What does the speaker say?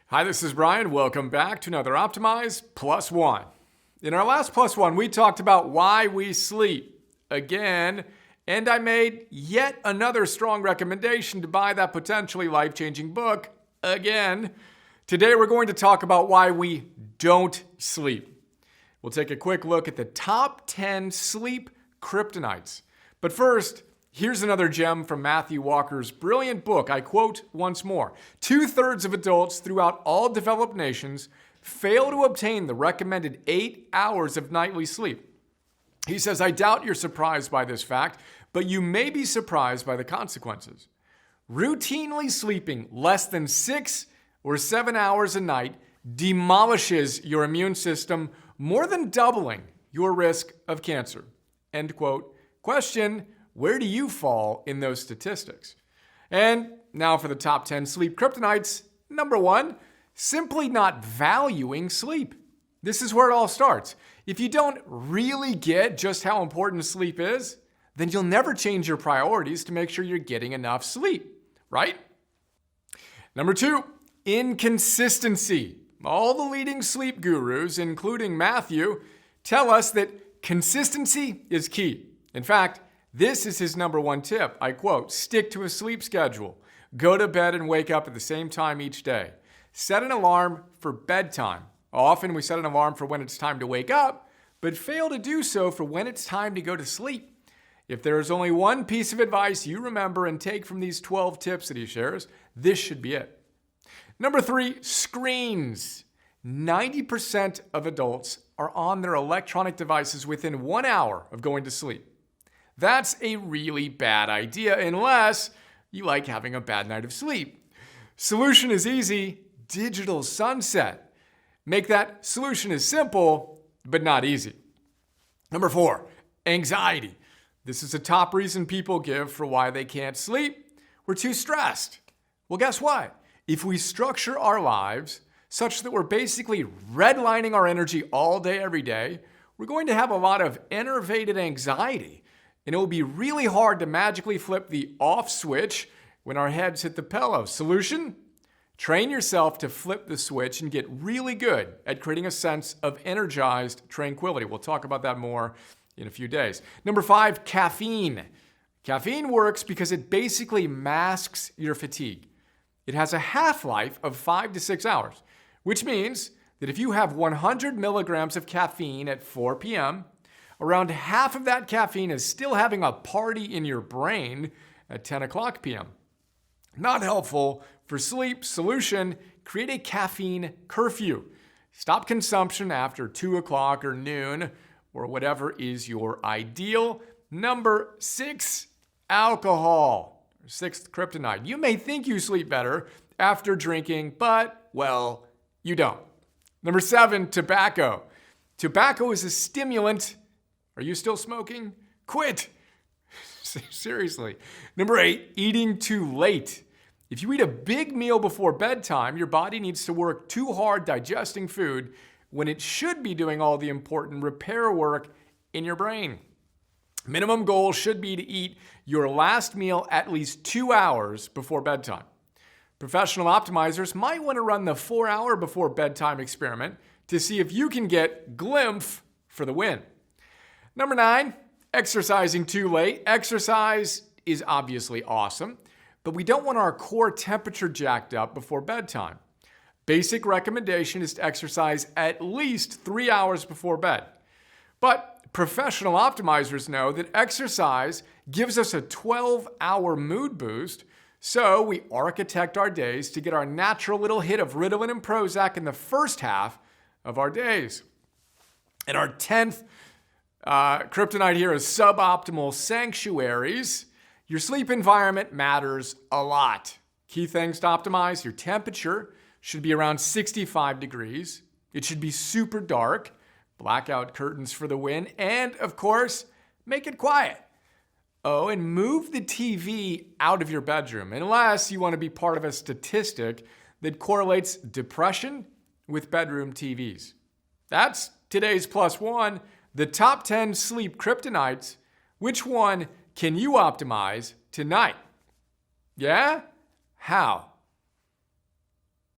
Hi, this is Brian. Welcome back to another Optimize Plus One. In our last Plus One, we talked about why we sleep again, and I made yet another strong recommendation to buy that potentially life-changing book again. Today, we're going to talk about why we don't sleep. We'll take a quick look at the top 10 sleep kryptonites. But first, here's another gem from Matthew Walker's brilliant book. I quote once more, 2/3 of adults throughout all developed nations fail to obtain the recommended 8 hours of nightly sleep. He says, I doubt you're surprised by this fact, but you may be surprised by the consequences. Routinely sleeping less than 6 or 7 hours a night demolishes your immune system, more than doubling your risk of cancer. End quote. Question, where do you fall in those statistics? And now for the top 10 sleep kryptonites. Number 1, simply not valuing sleep. This is where it all starts. If you don't really get just how important sleep is, then you'll never change your priorities to make sure you're getting enough sleep, right? Number 2, inconsistency. All the leading sleep gurus, including Matthew, tell us that consistency is key. In fact, this is his number 1 tip. I quote, stick to a sleep schedule. Go to bed and wake up at the same time each day. Set an alarm for bedtime. Often we set an alarm for when it's time to wake up, but fail to do so for when it's time to go to sleep. If there is only one piece of advice you remember and take from these 12 tips that he shares, this should be it. Number 3, screens. 90% of adults are on their electronic devices within 1 hour of going to sleep. That's a really bad idea unless you like having a bad night of sleep. Solution is easy, digital sunset. Make that solution as simple, but not easy. Number 4, anxiety. This is a top reason people give for why they can't sleep. We're too stressed. Well, guess what? If we structure our lives such that we're basically redlining our energy all day, every day, we're going to have a lot of enervated anxiety. And it will be really hard to magically flip the off switch when our heads hit the pillow. Solution? Train yourself to flip the switch and get really good at creating a sense of energized tranquility. We'll talk about that more in a few days. Number 5, caffeine. Caffeine works because it basically masks your fatigue. It has a half-life of 5 to 6 hours, which means that if you have 100 milligrams of caffeine at 4 p.m., around half of that caffeine is still having a party in your brain at 10 o'clock p.m. Not helpful for sleep. Solution, create a caffeine curfew. Stop consumption after 2 o'clock or noon or whatever is your ideal. Number 6, alcohol. 6th kryptonite. You may think you sleep better after drinking, but, well, you don't. Number 7, tobacco. Tobacco is a stimulant. Are you still smoking? Quit. Seriously. Number 8, eating too late. If you eat a big meal before bedtime, your body needs to work too hard digesting food when it should be doing all the important repair work in your brain. Minimum goal should be to eat your last meal at least 2 hours before bedtime. Professional optimizers might want to run the 4-hour before bedtime experiment to see if you can get glimpse for the win. Number 9, exercising too late. Exercise is obviously awesome, but we don't want our core temperature jacked up before bedtime. Basic recommendation is to exercise at least 3 hours before bed. But professional optimizers know that exercise gives us a 12-hour mood boost, so we architect our days to get our natural little hit of Ritalin and Prozac in the first half of our days. And our 10th kryptonite here is suboptimal sanctuaries. Your sleep environment matters a lot. Key things to optimize: your temperature should be around 65 degrees. It should be super dark, blackout curtains for the win, and of course, make it quiet. Oh, and move the TV out of your bedroom, unless you want to be part of a statistic that correlates depression with bedroom TVs. That's today's plus one. The top 10 sleep kryptonites. Which one can you optimize tonight? Yeah? How?